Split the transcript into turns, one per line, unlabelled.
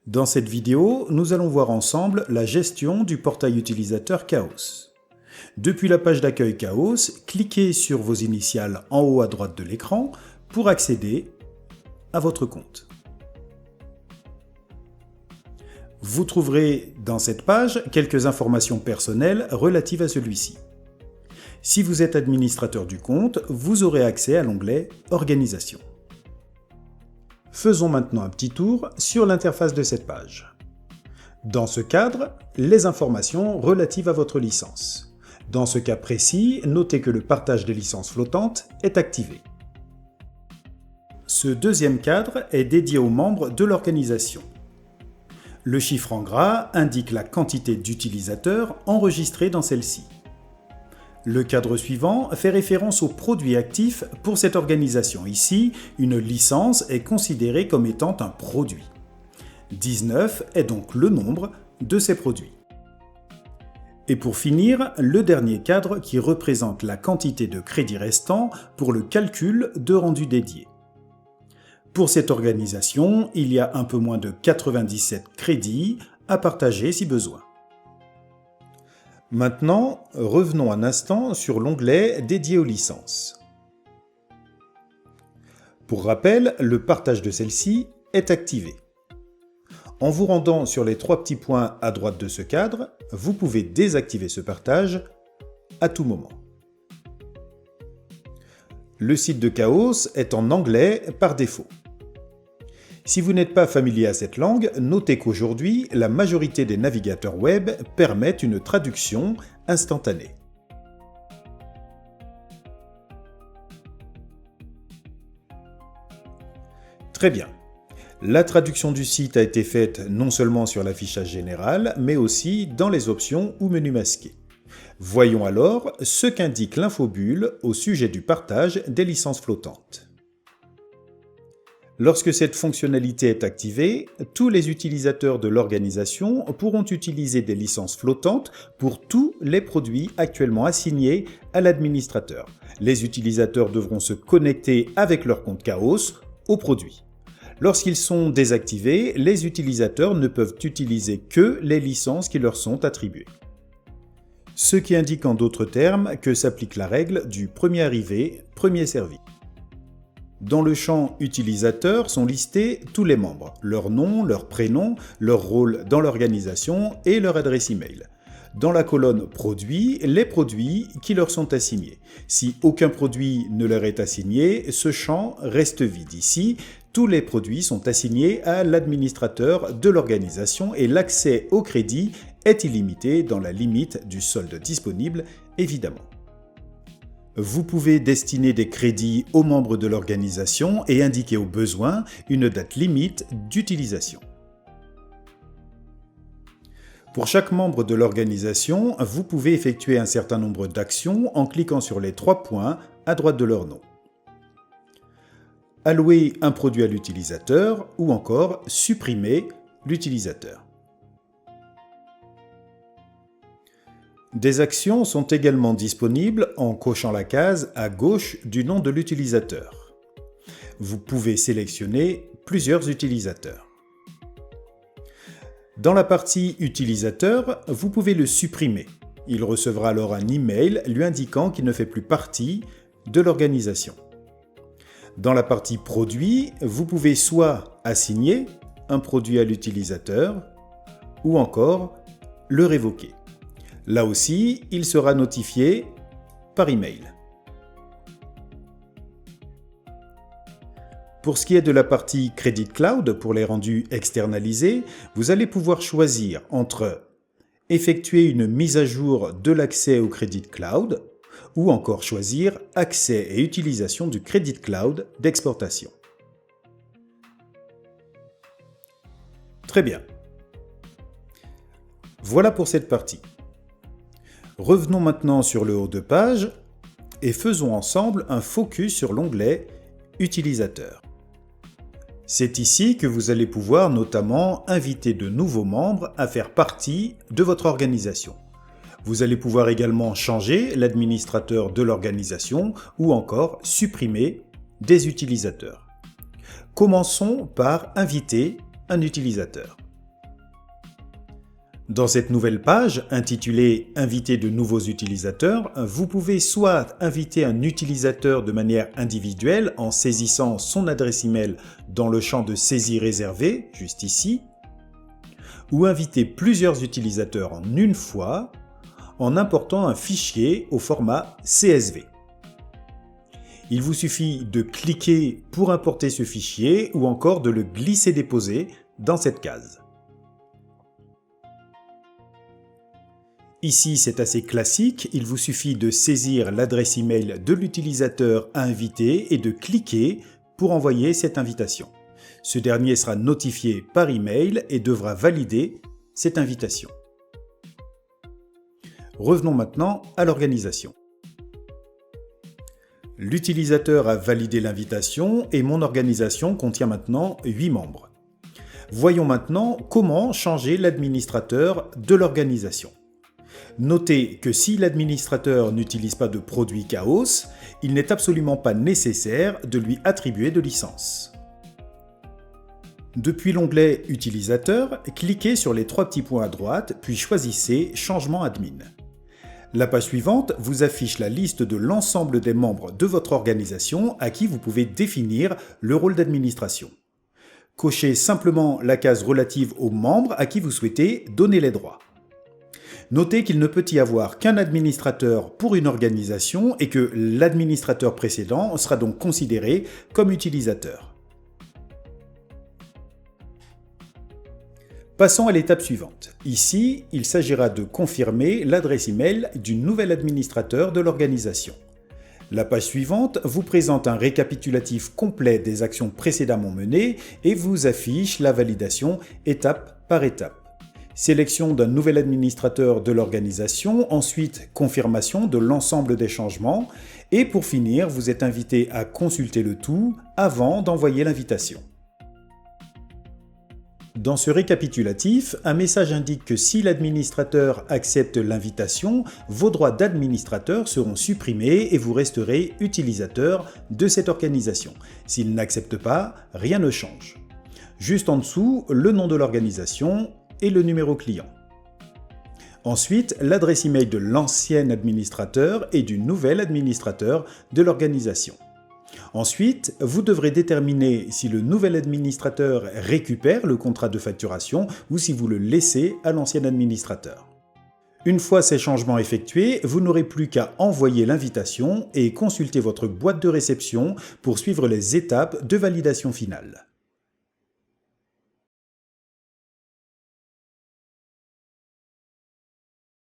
Dans cette vidéo, nous allons voir ensemble la gestion du portail utilisateur Chaos. Depuis la page d'accueil Chaos, cliquez sur vos initiales en haut à droite de l'écran pour accéder à votre compte. Vous trouverez dans cette page quelques informations personnelles relatives à celui-ci. Si vous êtes administrateur du compte, vous aurez accès à l'onglet « Organisation ». Faisons maintenant un petit tour sur l'interface de cette page. Dans ce cadre, les informations relatives à votre licence. Dans ce cas précis, notez que le partage des licences flottantes est activé. Ce deuxième cadre est dédié aux membres de l'organisation. Le chiffre en gras indique la quantité d'utilisateurs enregistrés dans celle-ci. Le cadre suivant fait référence aux produits actifs pour cette organisation. Ici, une licence est considérée comme étant un produit. 19 est donc le nombre de ces produits. Et pour finir, le dernier cadre qui représente la quantité de crédits restants pour le calcul de rendu dédié. Pour cette organisation, il y a un peu moins de 97 crédits à partager si besoin. Maintenant, revenons un instant sur l'onglet dédié aux licences. Pour rappel, le partage de celle-ci est activé. En vous rendant sur les trois petits points à droite de ce cadre, vous pouvez désactiver ce partage à tout moment. Le site de Chaos est en anglais par défaut. Si vous n'êtes pas familier à cette langue, notez qu'aujourd'hui, la majorité des navigateurs web permettent une traduction instantanée. Très bien. La traduction du site a été faite non seulement sur l'affichage général, mais aussi dans les options ou menus masqués. Voyons alors ce qu'indique l'infobulle au sujet du partage des licences flottantes. Lorsque cette fonctionnalité est activée, tous les utilisateurs de l'organisation pourront utiliser des licences flottantes pour tous les produits actuellement assignés à l'administrateur. Les utilisateurs devront se connecter avec leur compte Chaos au produit. Lorsqu'ils sont désactivés, les utilisateurs ne peuvent utiliser que les licences qui leur sont attribuées. Ce qui indique en d'autres termes que s'applique la règle du premier arrivé, premier servi. Dans le champ utilisateur sont listés tous les membres, leur nom, leur prénom, leur rôle dans l'organisation et leur adresse email. Dans la colonne produits, les produits qui leur sont assignés. Si aucun produit ne leur est assigné, ce champ reste vide. Ici, tous les produits sont assignés à l'administrateur de l'organisation et l'accès au crédit est illimité dans la limite du solde disponible, évidemment. Vous pouvez destiner des crédits aux membres de l'organisation et indiquer au besoin une date limite d'utilisation. Pour chaque membre de l'organisation, vous pouvez effectuer un certain nombre d'actions en cliquant sur les trois points à droite de leur nom. Allouer un produit à l'utilisateur ou encore supprimer l'utilisateur. Des actions sont également disponibles en cochant la case à gauche du nom de l'utilisateur. Vous pouvez sélectionner plusieurs utilisateurs. Dans la partie utilisateur, vous pouvez le supprimer. Il recevra alors un email lui indiquant qu'il ne fait plus partie de l'organisation. Dans la partie produit, vous pouvez soit assigner un produit à l'utilisateur ou encore le révoquer. Là aussi, il sera notifié par email. Pour ce qui est de la partie Credit Cloud, pour les rendus externalisés, vous allez pouvoir choisir entre effectuer une mise à jour de l'accès au Credit Cloud ou encore choisir accès et utilisation du Credit Cloud d'exportation. Très bien. Voilà pour cette partie. Revenons maintenant sur le haut de page et faisons ensemble un focus sur l'onglet « Utilisateurs ». C'est ici que vous allez pouvoir notamment inviter de nouveaux membres à faire partie de votre organisation. Vous allez pouvoir également changer l'administrateur de l'organisation ou encore supprimer des utilisateurs. Commençons par inviter un utilisateur. Dans cette nouvelle page, intitulée « Inviter de nouveaux utilisateurs », vous pouvez soit inviter un utilisateur de manière individuelle en saisissant son adresse email dans le champ de saisie réservé, juste ici, ou inviter plusieurs utilisateurs en une fois en important un fichier au format CSV. Il vous suffit de cliquer pour importer ce fichier ou encore de le glisser-déposer dans cette case. Ici, c'est assez classique, il vous suffit de saisir l'adresse email de l'utilisateur à inviter et de cliquer pour envoyer cette invitation. Ce dernier sera notifié par email et devra valider cette invitation. Revenons maintenant à l'organisation. L'utilisateur a validé l'invitation et mon organisation contient maintenant 8 membres. Voyons maintenant comment changer l'administrateur de l'organisation. Notez que si l'administrateur n'utilise pas de produit Chaos, il n'est absolument pas nécessaire de lui attribuer de licence. Depuis l'onglet « Utilisateur », cliquez sur les 3 petits points à droite, puis choisissez « Changement admin ». La page suivante vous affiche la liste de l'ensemble des membres de votre organisation à qui vous pouvez définir le rôle d'administration. Cochez simplement la case relative aux membres à qui vous souhaitez donner les droits. Notez qu'il ne peut y avoir qu'un administrateur pour une organisation et que l'administrateur précédent sera donc considéré comme utilisateur. Passons à l'étape suivante. Ici, il s'agira de confirmer l'adresse email du nouvel administrateur de l'organisation. La page suivante vous présente un récapitulatif complet des actions précédemment menées et vous affiche la validation étape par étape. Sélection d'un nouvel administrateur de l'organisation, ensuite confirmation de l'ensemble des changements et pour finir, vous êtes invité à consulter le tout avant d'envoyer l'invitation. Dans ce récapitulatif, un message indique que si l'administrateur accepte l'invitation, vos droits d'administrateur seront supprimés et vous resterez utilisateur de cette organisation. S'il n'accepte pas, rien ne change. Juste en dessous, le nom de l'organisation et le numéro client. Ensuite, l'adresse email de l'ancien administrateur et du nouvel administrateur de l'organisation. Ensuite, vous devrez déterminer si le nouvel administrateur récupère le contrat de facturation ou si vous le laissez à l'ancien administrateur. Une fois ces changements effectués, vous n'aurez plus qu'à envoyer l'invitation et consulter votre boîte de réception pour suivre les étapes de validation finale.